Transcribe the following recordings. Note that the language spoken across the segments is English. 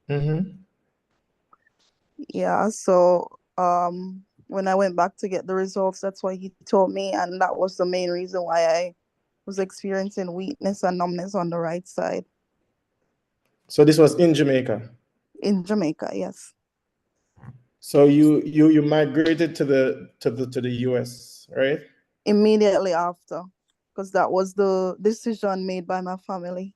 Mm-hmm. Yeah, so when I went back to get the results, that's what he told me, and that was the main reason why I was experiencing weakness and numbness on the right side So this was in Jamaica. in Jamaica, yes. So you migrated to the US, right? Immediately after, because that was the decision made by my family.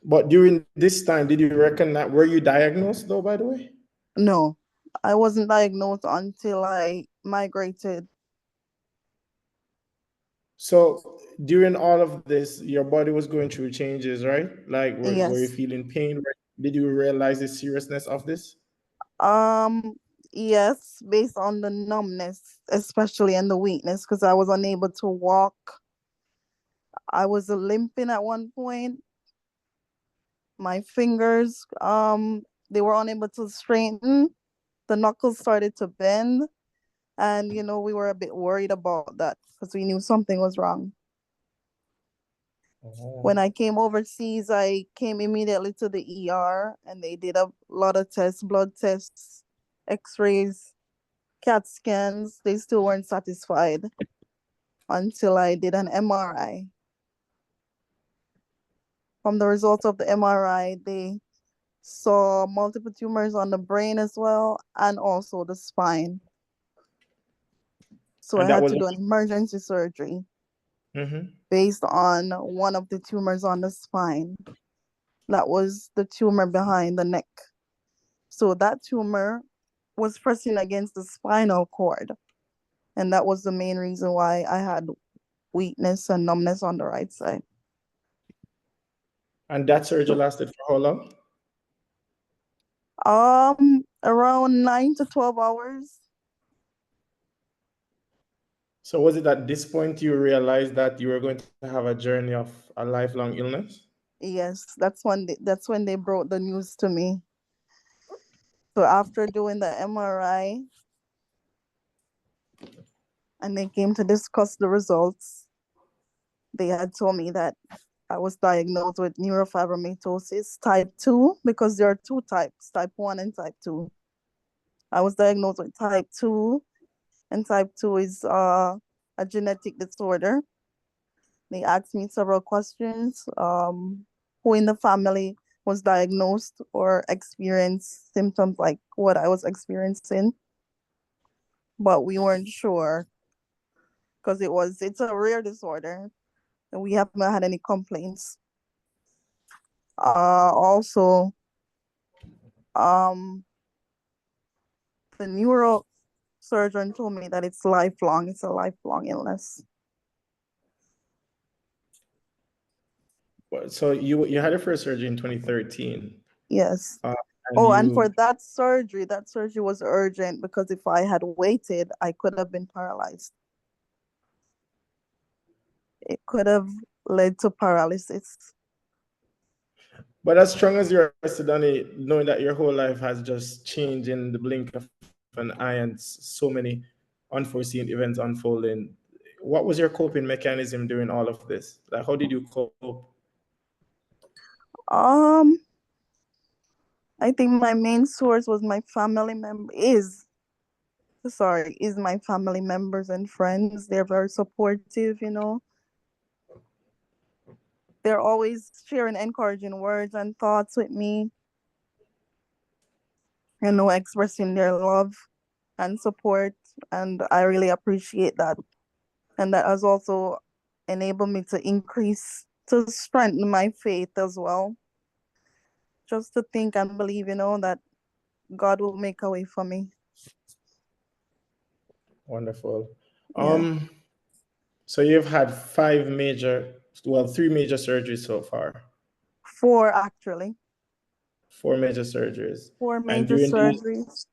But during this time, did you reckon that were you diagnosed though, by the way? No, I wasn't diagnosed until I migrated. So during all of this, your body was going through changes, right? Like were you Yes. feeling pain? Did you realize the seriousness of this? Um, yes, based on the numbness, especially and the weakness, because I was unable to walk. I was limping at one point. My fingers, they were unable to straighten. The knuckles started to bend, and we were a bit worried about that because we knew something was wrong. When Oh. I came overseas, I came immediately to the ER, and they did a lot of tests, blood tests, X-rays, CAT scans. They still weren't satisfied until I did an MRI. From the results of the MRI, they saw multiple tumors on the brain as well, and also the spine. So I And that had was to do an emergency surgery mm-hmm. based on one of the tumors on the spine. That was the tumor behind the neck. So that tumor was pressing against the spinal cord. And that was the main reason why I had weakness and numbness on the right side. And that surgery So, lasted for how long? around 9 to 12 hours. So was it at this point you realized that you were going to have a journey of a lifelong illness? Yes, that's when they brought the news to me. So after doing the MRI and they came to discuss the results, they had told me that I was diagnosed with neurofibromatosis type 2 because there are two types, type 1 and type 2. I was diagnosed with type 2, and type 2 is a genetic disorder. They asked me several questions. Who in the family was diagnosed or experienced symptoms like what I was experiencing, but we weren't sure because it's a rare disorder and we haven't had any complaints. Also, um, the neurosurgeon told me that it's lifelong. It's a lifelong illness. So you had your first surgery in 2013, Yes. uh, and Oh, and for you that surgery was urgent because if I had waited, I could have been paralyzed. It could have led to paralysis. but as strong as you are, Sydonie, knowing that your whole life has just changed in the blink of an eye and so many unforeseen events unfolding, what was your coping mechanism during all of this? Like, how did you cope? Um, I think my main source was my family member is my family members and friends. They're very supportive. They're always sharing encouraging words and thoughts with me, expressing their love and support. And I really appreciate that. And that has also enabled me to strengthen my faith as well. Just to think and believe, that God will make a way for me. Wonderful. Yeah. Um, so you've had three major surgeries so far, Four, actually. four major surgeries, Four and major during these, surgeries.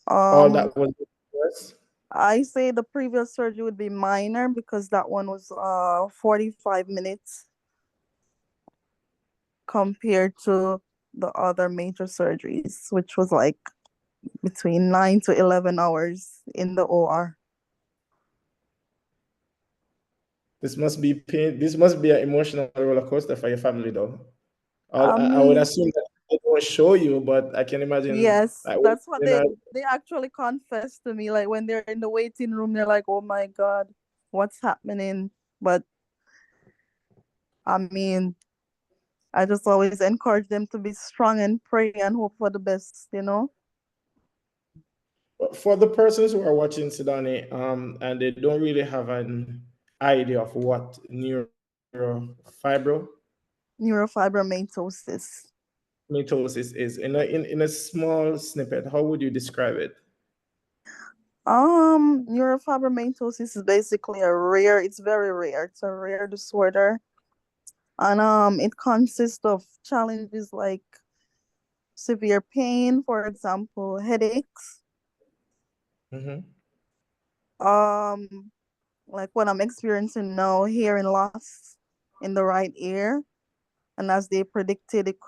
all Um, that was yes. I say the previous surgery would be minor because that one was 45 minutes compared to the other major surgeries, which was like between 9 to 11 hours in the OR. This must be pain. This must be an emotional roller coaster for your family, though. I I would mean, assume that they don't show you, but I can imagine yes, like that's what you know, they actually confess to me. Like when they're in the waiting room, they're like, "Oh my God, what's happening?" But I mean, I just always encourage them to be strong and pray and hope for the best, you know? for the persons who are watching Sydonie, and they don't really have an idea of what Neurofibromatosis. neurofibromatosis is, in a small snippet, how would you describe it? Neurofibromatosis is basically it's very rare. It's a rare disorder. And it consists of challenges like severe pain, for example, headaches, Hmm. um, like what I'm experiencing now, hearing loss in the right ear. And as they predicted, it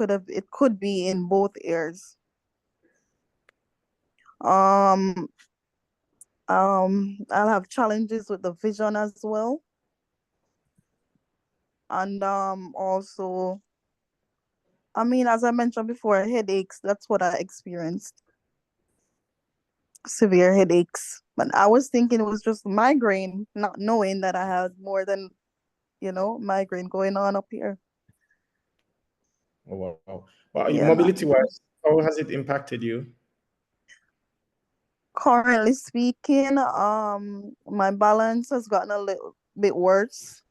could be in both ears. Um, I'll have challenges with the vision as well. And also, I mean, as I mentioned before, headaches, that's what I experienced. Severe headaches. But I was thinking it was just migraine, not knowing that I had more than, migraine going on up here. Oh, wow. Well, Yeah. mobility wise, how has it impacted you? Currently speaking, my balance has gotten a little bit worse.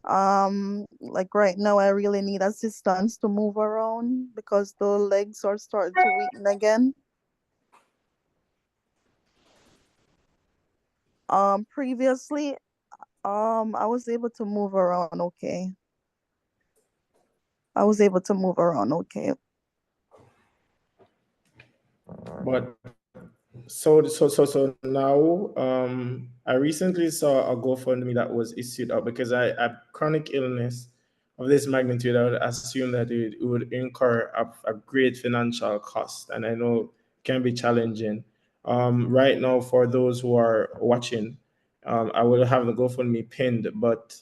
Like right now, I really need assistance to move around because the legs are starting to weaken again. Previously, I was able to move around okay. I was able to move around okay. But so now, I recently saw a GoFundMe that was issued out because I had chronic illness of this magnitude. I would assume that it would incur a great financial cost, and I know it can be challenging. Right now, for those who are watching, I will have the GoFundMe pinned, but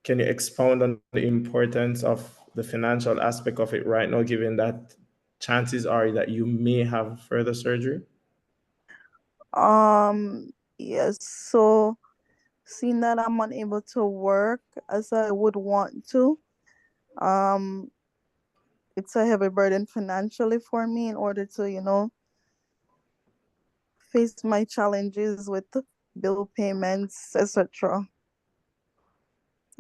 can you expound on the importance of the financial aspect of it right now, given that chances are that you may have further surgery? Yes. So seeing that I'm unable to work as I would want to, um, it's a heavy burden financially for me in order to, face my challenges with bill payments, etc., Mhm.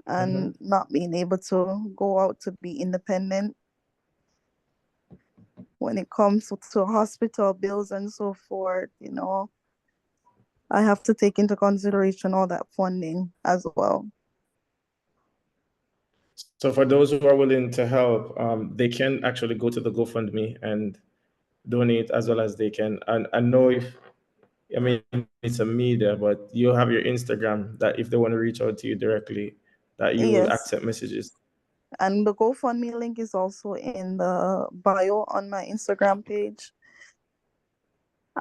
and not being able to go out to be independent when it comes to hospital bills and so forth. I have to take into consideration all that funding as well. So for those who are willing to help, they can actually go to the GoFundMe and donate as well as they can. And I know if I mean it's a media, but you have your Instagram that if they want to reach out to you directly, that you will Yes, accept messages. and the GoFundMe link is also in the bio on my Instagram page.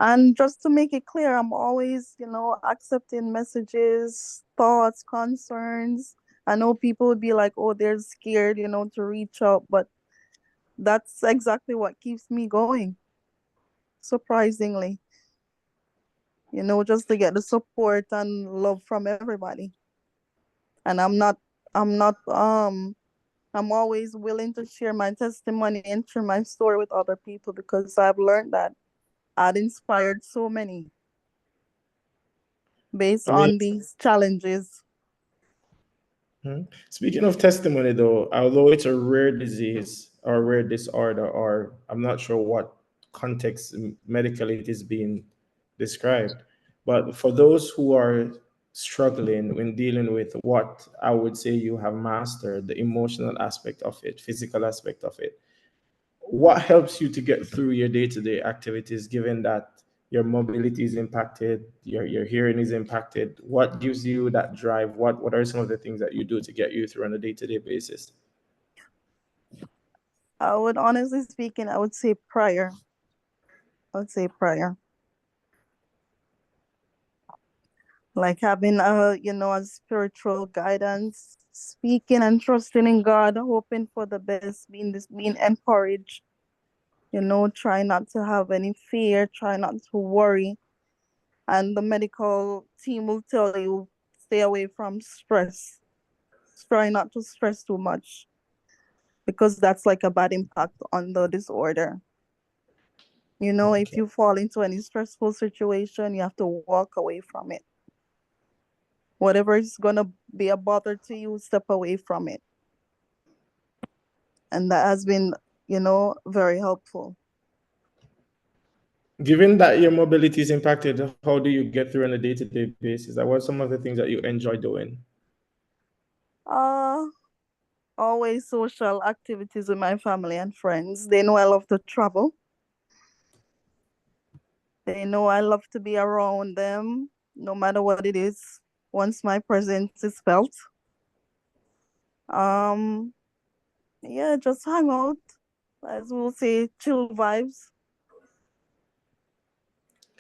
And just to make it clear, I'm always, accepting messages, thoughts, concerns. I know people would be like, oh, they're scared, to reach out, but that's exactly what keeps me going, surprisingly, just to get the support and love from everybody. And I'm always willing to share my testimony and share my story with other people because I've learned that I've inspired so many based I mean, on these challenges. speaking of testimony, though, although it's a rare disease or rare disorder, or I'm not sure what context medically it is being described, but for those who are struggling when dealing with what I would say you have mastered, the emotional aspect of it, physical aspect of it, what helps you to get through your day-to-day activities given that your mobility is impacted, your hearing is impacted? What gives you that drive? What are some of the things that you do to get you through on a day-to-day basis? I would honestly speaking, I would say prayer. I would say prayer. like having a spiritual guidance, speaking and trusting in God, hoping for the best, being encouraged, try not to have any fear, try not to worry. And the medical team will tell you stay away from stress. Try not to stress too much because that's like a bad impact on the disorder. If Okay. you fall into any stressful situation, you have to walk away from it. Whatever is going to be a bother to you, step away from it. And that has been, very helpful. Given that your mobility is impacted, how do you get through on a day-to-day basis? Like, what are some of the things that you enjoy doing? Uh, Always social activities with my family and friends. They know I love to travel. They know I love to be around them, no matter what it is, once my presence is felt. Um, yeah, just hang out, as we'll say, chill vibes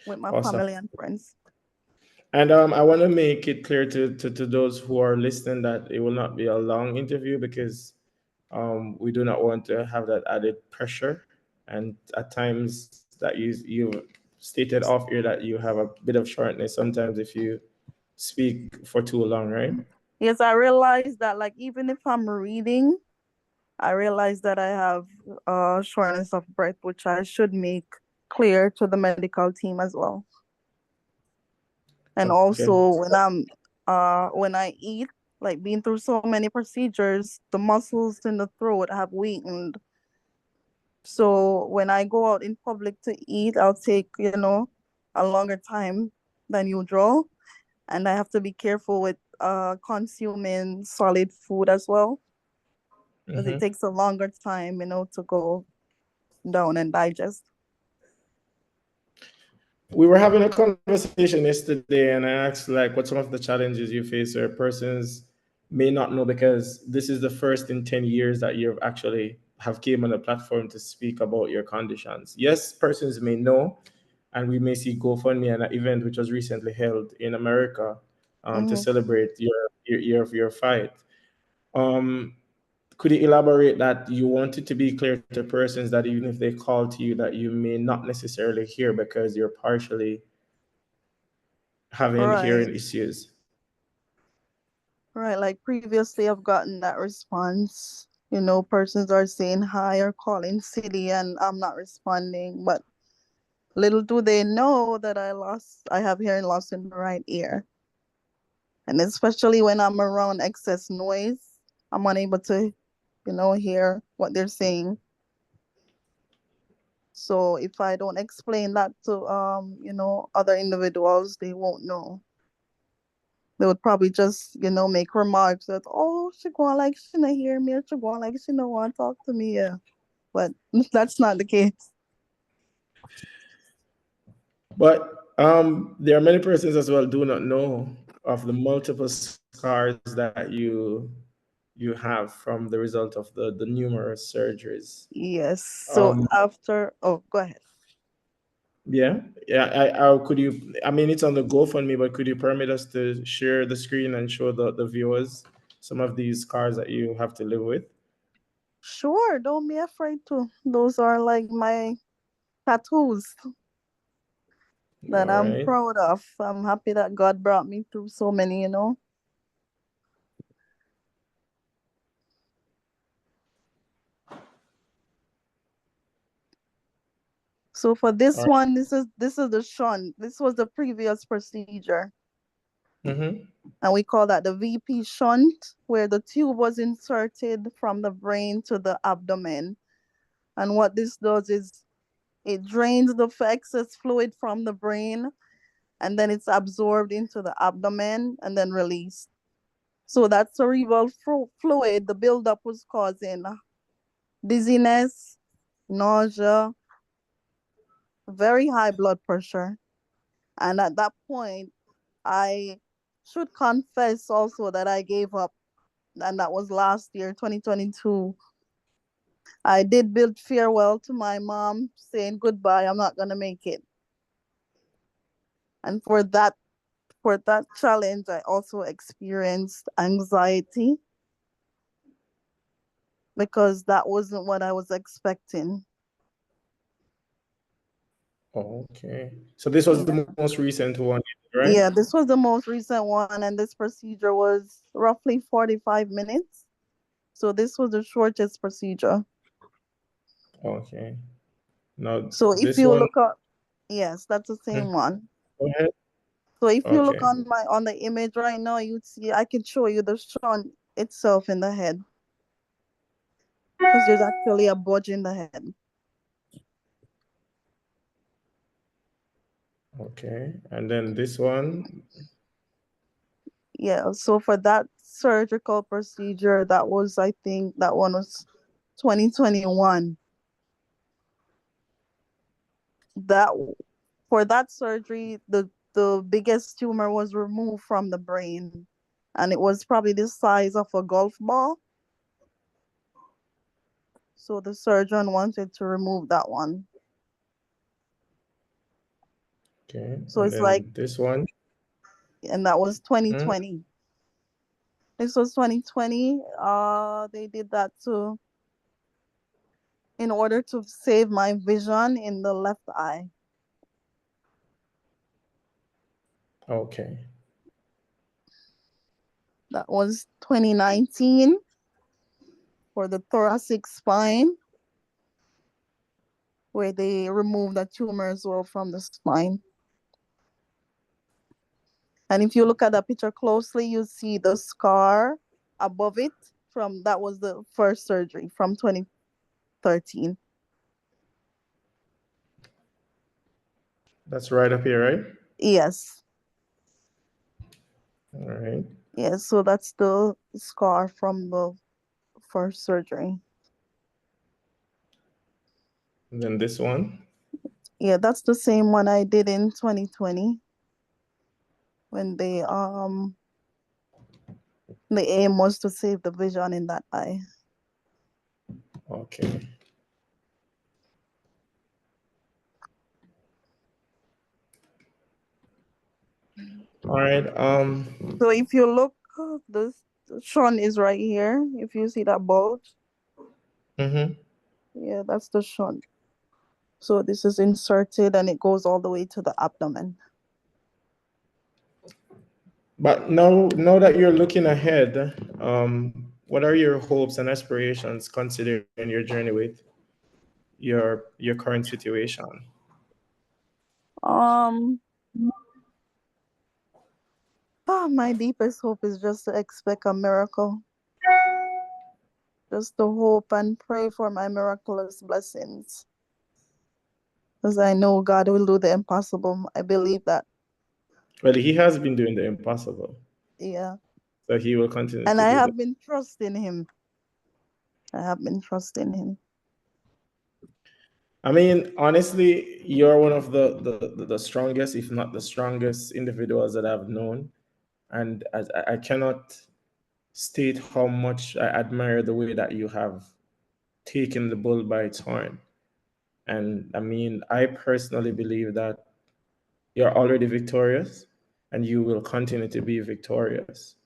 with my Awesome. family and friends. And I want to make it clear to those who are listening that it will not be a long interview because we do not want to have that added pressure. And at times that you stated off here that you have a bit of shortness sometimes if you speak for too long, right? Yes, I realize that, like, even if I'm reading, I realize that I have shortness of breath, which I should make clear to the medical team as well. And Okay. also when I eat, like being through so many procedures, the muscles in the throat have weakened. So when I go out in public to eat, I'll take, a longer time than usual. And I have to be careful with consuming solid food as well, because it Hmm. takes a longer time, to go down and digest. We were having a conversation yesterday, and I asked like what some of the challenges you face or persons may not know because this is the first in 10 years that you've actually have came on a platform to speak about your conditions. Yes, persons may know, and we may see GoFundMe and an event which was recently held in America to Mm-hmm. celebrate your fight. Um, could you elaborate that you want it to be clear to persons that even if they call to you that you may not necessarily hear because you're partially having Right. hearing issues? Right. Like previously, I've gotten that response. Persons are saying hi or calling city, and I'm not responding. But little do they know that I have hearing loss in the right ear. And especially when I'm around excess noise, I'm unable to, hear what they're saying. So if I don't explain that to, other individuals, they won't know. They would probably just, make remarks that, oh, she going like she not hear me, or she going like she don't want to talk to me. Yeah. But that's not the case. But there are many persons as well do not know of the multiple scars that you have from the result of the numerous surgeries. Yes. So Um, go ahead. yeah, yeah. Could you? I mean, it's on the GoFundMe, but could you permit us to share the screen and show the viewers some of these scars that you have to live with? Sure, don't be afraid to. Those are like my tattoos that All I'm right. proud of. I'm happy that God brought me through so many. So for All this right. one, this is the shunt. This was the previous procedure. Mm-hmm. And we call that the VP shunt, where the tube was inserted from the brain to the abdomen. And what this does is it drains the excess fluid from the brain, and then it's absorbed into the abdomen and then released. So that cerebral fluid, the buildup was causing dizziness, nausea, very high blood pressure. And at that point, I should confess also that I gave up. And that was last year, 2022. I did bid farewell to my mom, saying goodbye, I'm not going to make it. And for that For that challenge, I also experienced anxiety because that wasn't what I was expecting. Okay. So this was Yeah. the most recent one, right? Yeah, this was the most recent one, and this procedure was roughly 45 minutes. So this was the shortest procedure. Okay. Now So if this you one, look up, yes, that's the hmm, same one. go ahead. So if you look Okay. on the image right now, you'd see I can show you the shunt itself in the head because there's actually a bulge in the head. Okay. And then this one, Yeah, so for that surgical procedure, that was, I think that one was 2021. That For that surgery, the biggest tumor was removed from the brain, and it was probably the size of a golf ball. So the surgeon wanted to remove that one. okay. So And it's like, then this one, and that was hmm, 2020. This was 2020. They did that to in order to save my vision in the left eye. okay. That was 2019 for the thoracic spine, where they removed the tumor as well from the spine. And if you look at the picture closely, you see the scar above it from that was the first surgery from 2013. That's right up here, right? Yes. All right. Yes, so that's the scar from the first surgery. And then this one, Yeah, that's the same one I did in 2020 when the aim was to save the vision in that eye. okay. All right. So if you look, the shunt is right here. If you see that bulge, Mm-hmm. yeah, that's the shunt. So this is inserted and it goes all the way to the abdomen. But now that you're looking ahead, what are your hopes and aspirations considering your journey with your current situation? Um, my deepest hope is just to expect a miracle, just to hope and pray for my miraculous blessings, because I know God will do the impossible. I believe that. Well, he has been doing the impossible, Yeah, so he will continue and to I do that. have been trusting Him. I have been trusting Him. I mean, honestly, you're one of the strongest, if not the strongest, individuals that I've known, and as I cannot state how much I admire the way that you have taken the bull by its horn. And I mean, I personally believe that you're already victorious and you will continue to be victorious.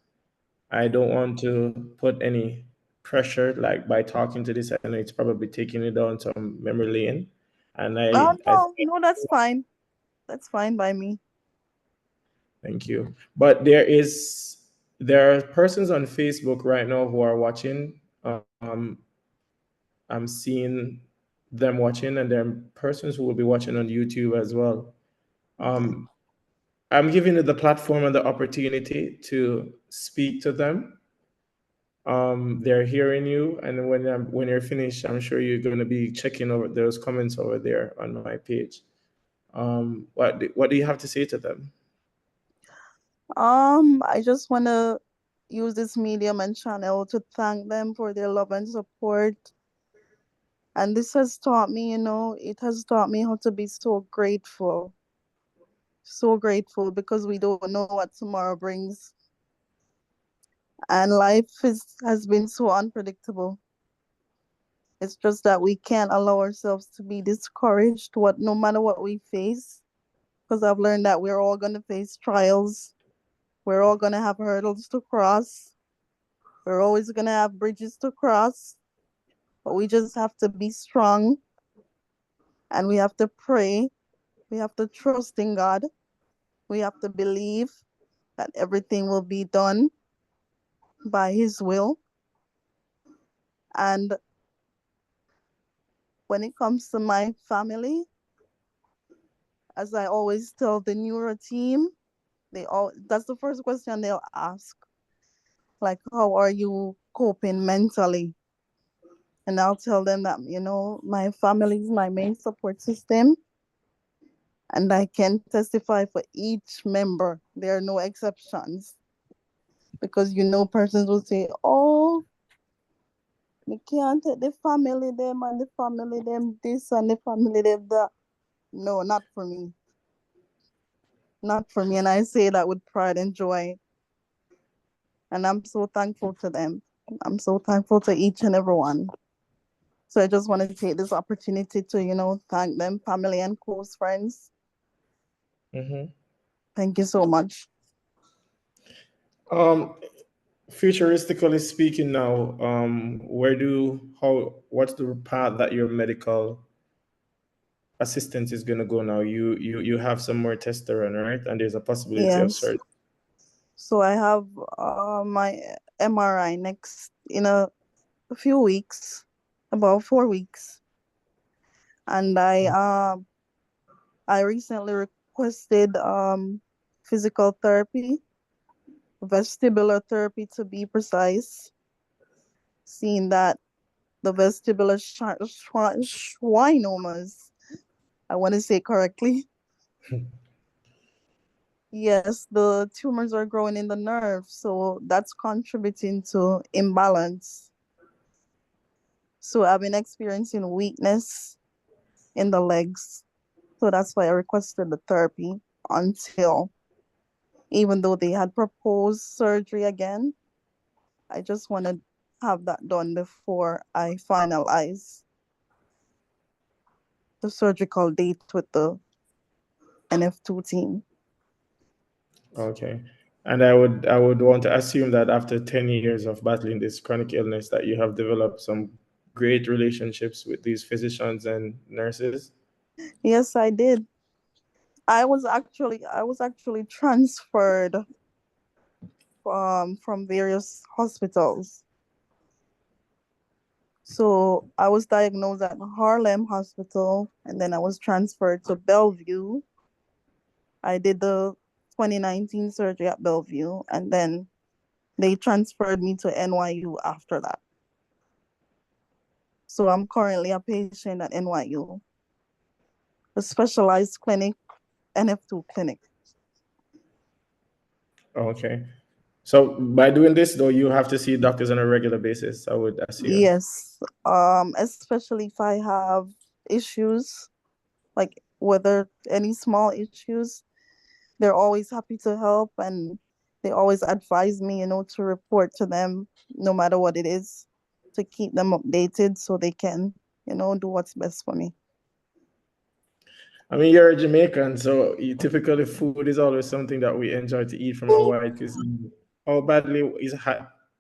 I don't want to put any pressure, like by talking to this, I know it's probably taking you down some memory lane. And Oh I no, no, that's fine. That's fine by me. thank you. But there are persons on Facebook right now who are watching. I'm seeing them watching, and there are persons who will be watching on YouTube as well. Okay. Um, I'm giving you the platform and the opportunity to speak to them. They're hearing you, and when you're finished, I'm sure you're going to be checking over those comments over there on my page. What do you have to say to them? I just want to use this medium and channel to thank them for their love and support. And this has taught me, it has taught me how to be so grateful because we don't know what tomorrow brings. And life has been so unpredictable. It's just that we can't allow ourselves to be discouraged no matter what we face. Because I've learned that we're all gonna face trials. We're all gonna have hurdles to cross. We're always gonna have bridges to cross. But we just have to be strong and we have to pray. We have to trust in God. We have to believe that everything will be done by His will. And when it comes to my family, as I always tell the neuro team, that's the first question they'll ask. Like, how are you coping mentally? And I'll tell them that, my family is my main support system. And I can testify for each member. There are no exceptions. Because persons will say, oh, we can't take the family them and the family them this and the family them that. No, not for me. Not for me. And I say that with pride and joy. And I'm so thankful to them. I'm so thankful to each and every one. So I just want to take this opportunity to, thank them, family and close friends. Mm-hmm. Thank you so much. Futuristically speaking now, what's the path that your medical assistant is going to go now? You have some more tests to run, right? And there's a possibility of Yes. surgery. So I have my MRI next in a few weeks, about 4 weeks. And I recently requested physical therapy, vestibular therapy to be precise, seeing that the vestibular schwannomas, I want to say correctly. Yes, the tumors are growing in the nerve, so that's contributing to imbalance. So I've been experiencing weakness in the legs. So that's why I requested the therapy until, even though they had proposed surgery again, I just want to have that done before I finalize the surgical date with the NF2 team. Okay. And I would want to assume that after 10 years of battling this chronic illness that you have developed some great relationships with these physicians and nurses. Yes, I did. I was actually transferred from various hospitals. So I was diagnosed at Harlem Hospital and then I was transferred to Bellevue. I did the 2019 surgery at Bellevue and then they transferred me to NYU after that. So I'm currently a patient at NYU, a specialized clinic, NF2 clinic. Okay. So by doing this though, you have to see doctors on a regular basis, I would assume. Yes, especially if I have issues, like whether any small issues, they're always happy to help and they always advise me, to report to them no matter what it is, to keep them updated so they can, do what's best for me. I mean, you're a Jamaican, so typically food is always something that we enjoy to eat from a white cuisine. How badly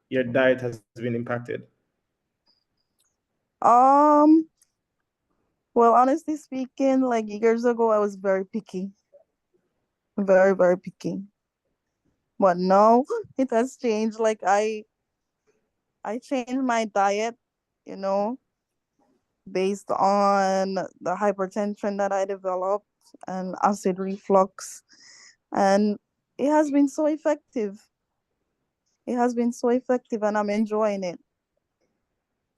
your diet has been impacted? Um, well, honestly speaking, like years ago, I was very picky, very, very picky. But now it has changed. Like I changed my diet, you know, based on the hypertension that I developed and acid reflux. And it has been so effective. It has been so effective and I'm enjoying it.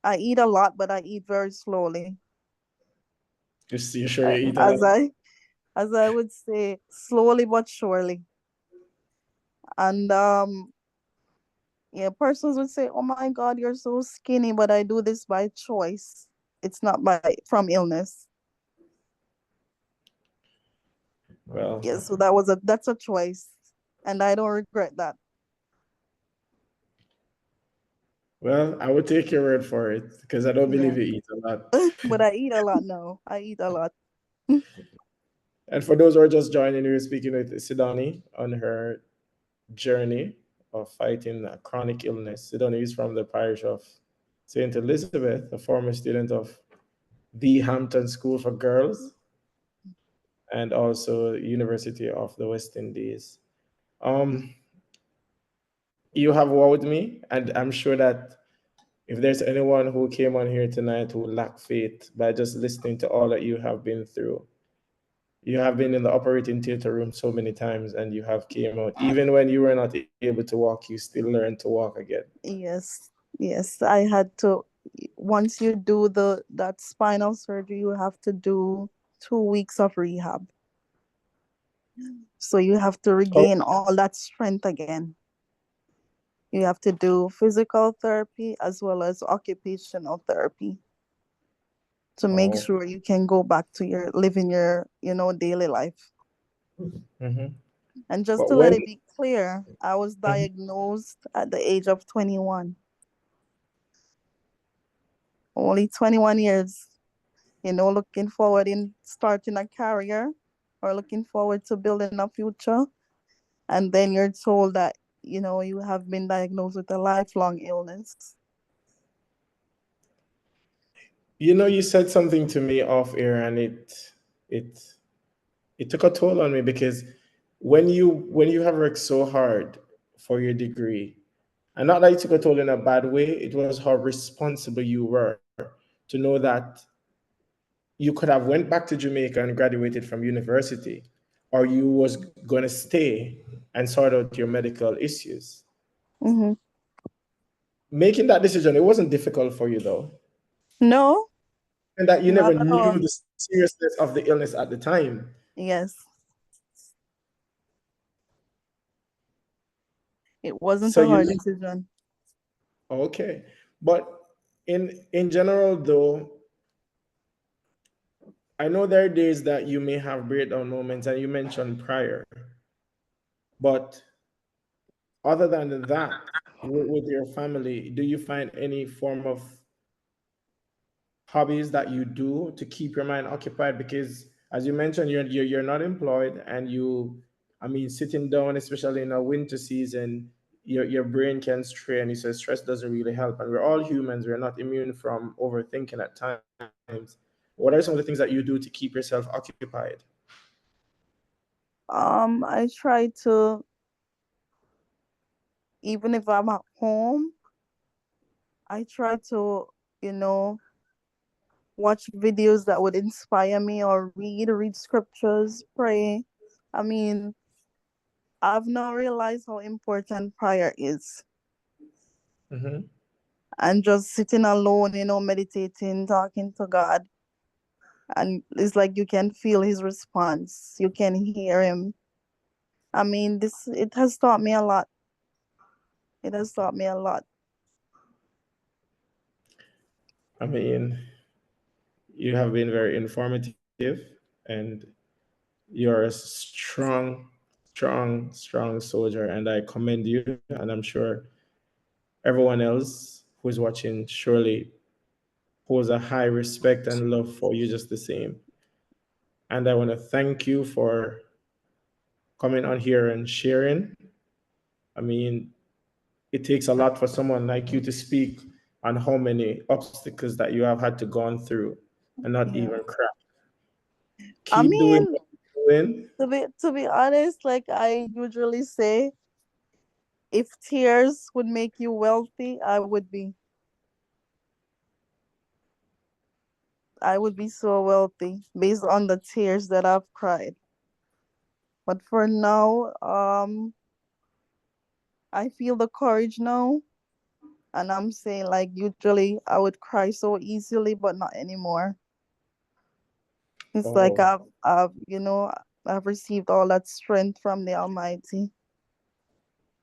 I eat a lot, but I eat very slowly. You sure you eat a As lot? I would say, slowly but surely. And yeah, persons would say, "Oh my God, you're so skinny," but I do this by choice. It's not by from illness. Well, Yeah, so that's a choice, and I don't regret that. well, I would take your word for it because I don't Yeah, believe you eat a lot. but I eat a lot now. I eat a lot. And for those who are just joining, we're speaking with Sidani on her journey of fighting a chronic illness. Sydonie is from the parish of St. Elizabeth, a former student of the Hampton School for Girls and also University of the West Indies. Um, you have wowed me, and I'm sure that if there's anyone who came on here tonight who lacked faith by just listening to all that you have been through, you have been in the operating theater room so many times and you have came out. Even when you were not able to walk, you still learned to walk again. Yes, yes. I had to. Once you do that spinal surgery, you have to do 2 weeks of rehab. So you have to Oh, regain all that strength again. You have to do physical therapy as well as occupational therapy to make oh. sure you can go back to your living your, daily life. Hmm. And just But to let when it be clear, I was Mhm. diagnosed at the age of 21. Only 21 years, looking forward in starting a career or looking forward to building a future. And then you're told that, you have been diagnosed with a lifelong illness. you said something to me off air, and it it took a toll on me because when you have worked so hard for your degree, and not that it took a toll in a bad way, it was how responsible you were to know that you could have went back to Jamaica and graduated from university, or you was going to stay and sort out your medical issues. Hmm. Making that decision, it wasn't difficult for you though, No, and that you never not at knew all. the seriousness of the illness at the time. Yes, it wasn't So a you hard decision. okay, but in general though, I know there are days that you may have breakdown moments, and you mentioned prior, but other than that, with your family, do you find any form of hobbies that you do to keep your mind occupied? Because as you mentioned, you're not employed, and I mean, sitting down, especially in a winter season, your brain can stray, and you say stress doesn't really help. And we're all humans; we're not immune from overthinking at times. What are some of the things that you do to keep yourself occupied? I try to, even if I'm at home, I try to, you know, watch videos that would inspire me or read scriptures, pray. I mean, I've now realized how important prayer is. Hmm. And just sitting alone, meditating, talking to God. And it's like you can feel his response. You can hear him. I mean, it has taught me a lot. It has taught me a lot. I mean, you have been very informative, and you're a strong soldier, and I commend you. And I'm sure everyone else who is watching surely holds a high respect and love for you just the same. And I want to thank you for coming on here and sharing. I mean, it takes a lot for someone like you to speak on how many obstacles that you have had to gone through and not Yeah. even cry. I Keep doing mean, what you're doing. to be honest, like I usually say, if tears would make you wealthy, I would be so wealthy based on the tears that I've cried. But for now, I feel the courage now. And I'm saying, like, usually I would cry so easily, but not anymore. It's like Oh, I've received all that strength from the Almighty.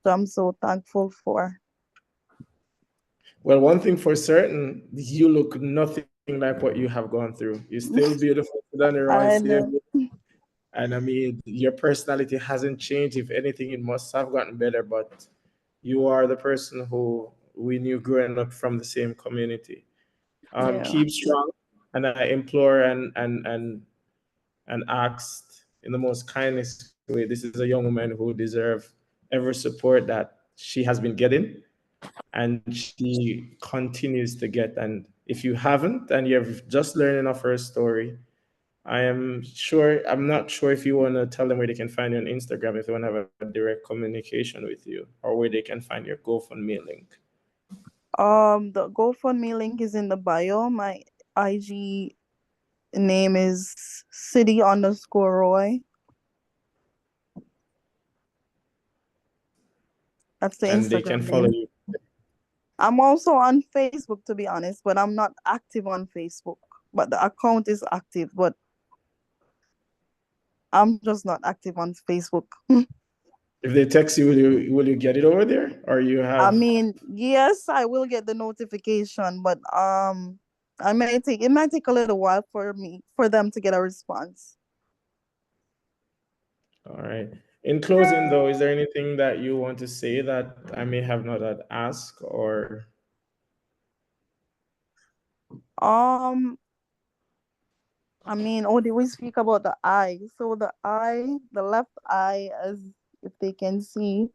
So I'm so thankful for. well, one thing for certain, you look nothing like what you have gone through. You're still beautiful, Sydonie Roye, I same. know. And I mean, your personality hasn't changed. If anything, it must have gotten better. But you are the person who we knew growing up from the same community. Yeah. Keep strong, and I implore and asked in the most kindest way. This is a young woman who deserves every support that she has been getting and she continues to get. And if you haven't and you're just learning of her story, I'm not sure if you want to tell them where they can find you on Instagram, if they want to have a direct communication with you, or where they can find your GoFundMe link. The GoFundMe link is in the bio. My IG name is City_Roy. That's the And they can Instagram follow name. you. I'm also on Facebook, to be honest, but I'm not active on Facebook. But the account is active, but I'm just not active on Facebook. If they text you, will you get it over there, or you I have? mean, yes, I will get the notification, but it might take a little while for them to get a response. All right. In closing, though, is there anything that you want to say that I may have not had asked, or? Um, I mean, oh, did we speak about the eye? So the left eye, as if they can see,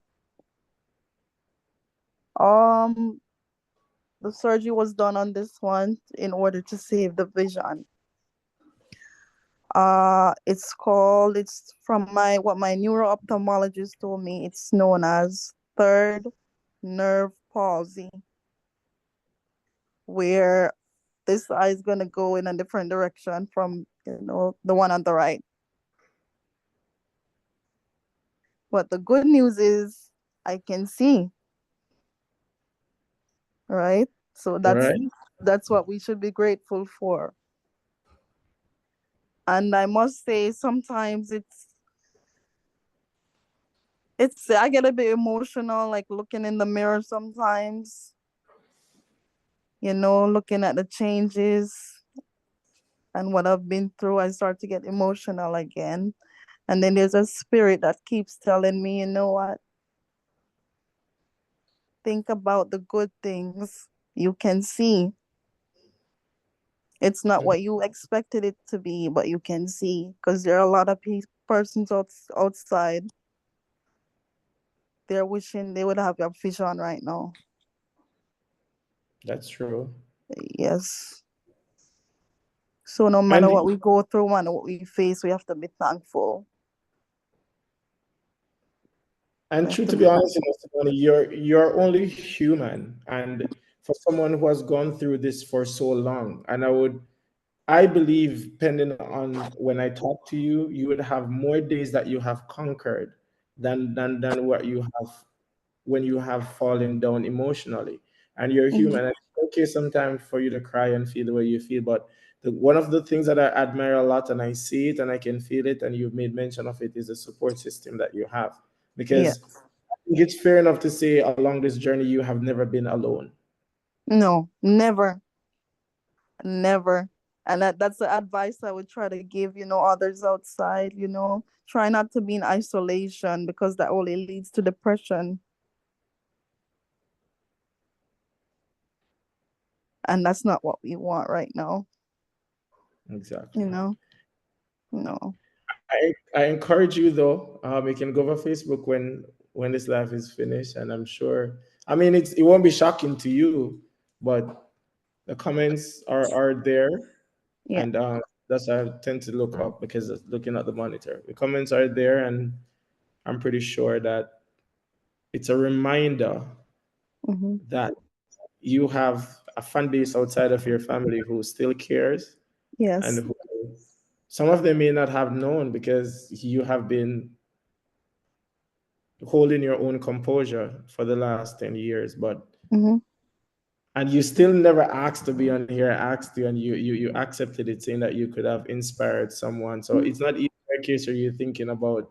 um, the surgery was done on this one in order to save the vision. It's from my neuro ophthalmologist told me. It's known as third nerve palsy, where this eye is gonna go in a different direction from the one on the right. But the good news is I can see, right? So that's Right. that's what we should be grateful for. And I must say, sometimes it's I get a bit emotional, like looking in the mirror sometimes, looking at the changes and what I've been through. I start to get emotional again. And then there's a spirit that keeps telling me, you know what? Think about the good things you can see. It's not Mm. what you expected it to be, but you can see, because there are a lot of persons outside. They're wishing they would have your vision right now. That's true. Yes. So no matter And what we go through, no matter what we face, we have to be thankful. We have true, to to be be honest, thankful. Simone, you're only human, and for someone who has gone through this for so long, and I believe, depending on when I talk to you, you would have more days that you have conquered than what you have when you have fallen down emotionally. And you're Mhm. human. And it's okay sometimes for you to cry and feel the way you feel. But one of the things that I admire a lot, and I see it and I can feel it, and you've made mention of it, is the support system that you have. Yeah. Because I think it's fair enough to say along this journey, you have never been alone. No, never, never. And that's the advice I would try to give, others outside, try not to be in isolation, because that only leads to depression. And that's not what we want right now, you Exactly. know? No. I encourage you though. You can go over Facebook when this life is finished, and I'm sure. I mean, it won't be shocking to you, but the comments are there, Yeah. and that's why I tend to look up, because looking at the monitor, the comments are there, and I'm pretty sure that it's a reminder Mm-hmm. that you have a fan base outside of your family who still cares, and Yes. who some of them may not have known, because you have been holding your own composure for the last 10 years, Mm-hmm. and you still never asked to be on here. I asked you, and you accepted it, saying that you could have inspired someone. So it's not even a case where you're thinking about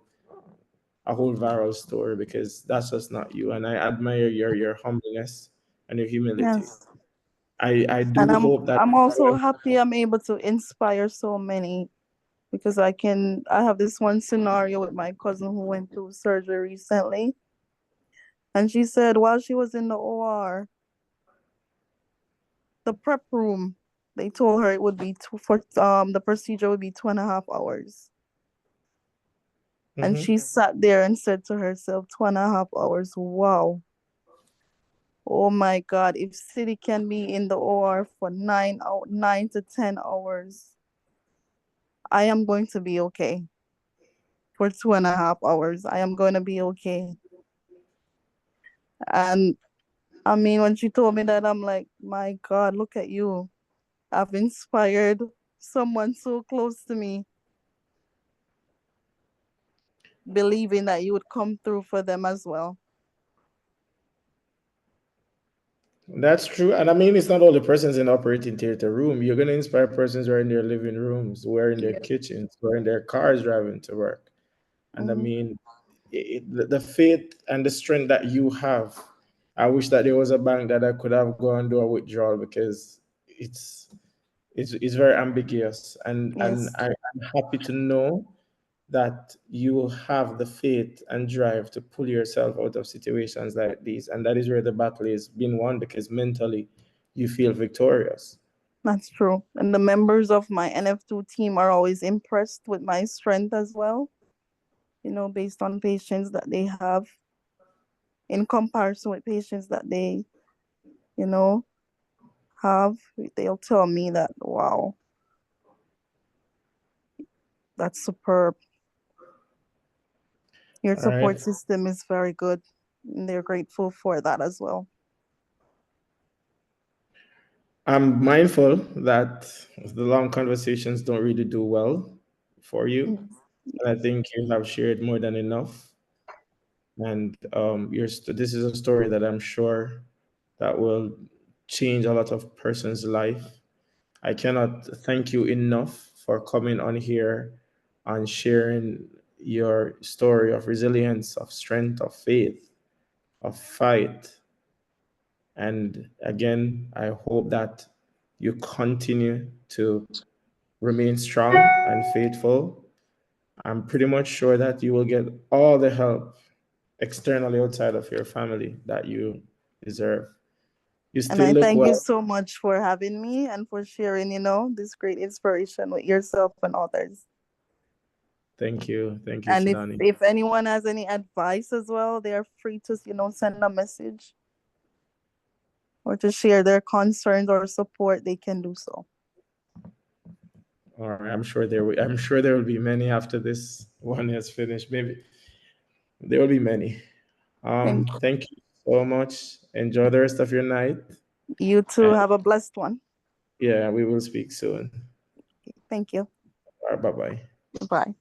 a whole viral story, because that's just not you. And I admire your humbleness and your humility. Yes. I And do I'm hope that I'm also happy I'm able to inspire so many, because I have this one scenario with my cousin who went through surgery recently, and she said while she was in the OR, the prep room, they told her it would be the procedure would be 2.5 hours. And she sat there and said to herself, 2.5 hours. Wow. Oh my God. If City can be in the OR for 9 to 10 hours, I am going to be okay. For 2.5 hours, I am going to be okay. And I mean, when she told me that, I'm like, my God, look at you. I've inspired someone so close to me, believing that you would come through for them as well. That's true. And I mean, it's not all the persons in the operating theater room. You're going to inspire persons who are in their living rooms, who are in their Yeah. kitchens, who are in their cars driving to work. And I Mm-hmm. mean, the faith and the strength that you have, I wish that there was a bank that I could have gone and do a withdrawal, because it's it's very ambiguous. And Yes, I'm happy to know that you have the faith and drive to pull yourself out of situations like these. And that is where the battle is being won, because mentally you feel victorious. that's true. And the members of my NF2 team are always impressed with my strength as well, based on patients that they have in comparison with patients that they, you know, have. They'll tell me that, wow, that's superb. Your All right. support system is very good. And they're grateful for that as well. I'm mindful that the long conversations don't really do well for you. Yes. And I Yes. think you have shared more than enough. And this is a story that I'm sure that will change a lot of person's life. I cannot thank you enough for coming on here and sharing your story of resilience, of strength, of faith, of fight. And again, I hope that you continue to remain strong and faithful. I'm pretty much sure that you will get all the help externally outside of your family that you deserve. You And still I look thank you well. so much for having me and for sharing, this great inspiration with yourself and others. Thank you. Thank you, And if Sidani. if anyone has any advice as well, they are free to, send a message or to share their concerns or support, they can do so. All right. I'm sure there will be many after this one is finished. Maybe there will be many. Thank Thank you so much. Enjoy the rest of your night. you too. And Have a blessed one. yeah, we will speak soon. Thank you. All right, bye bye. Bye.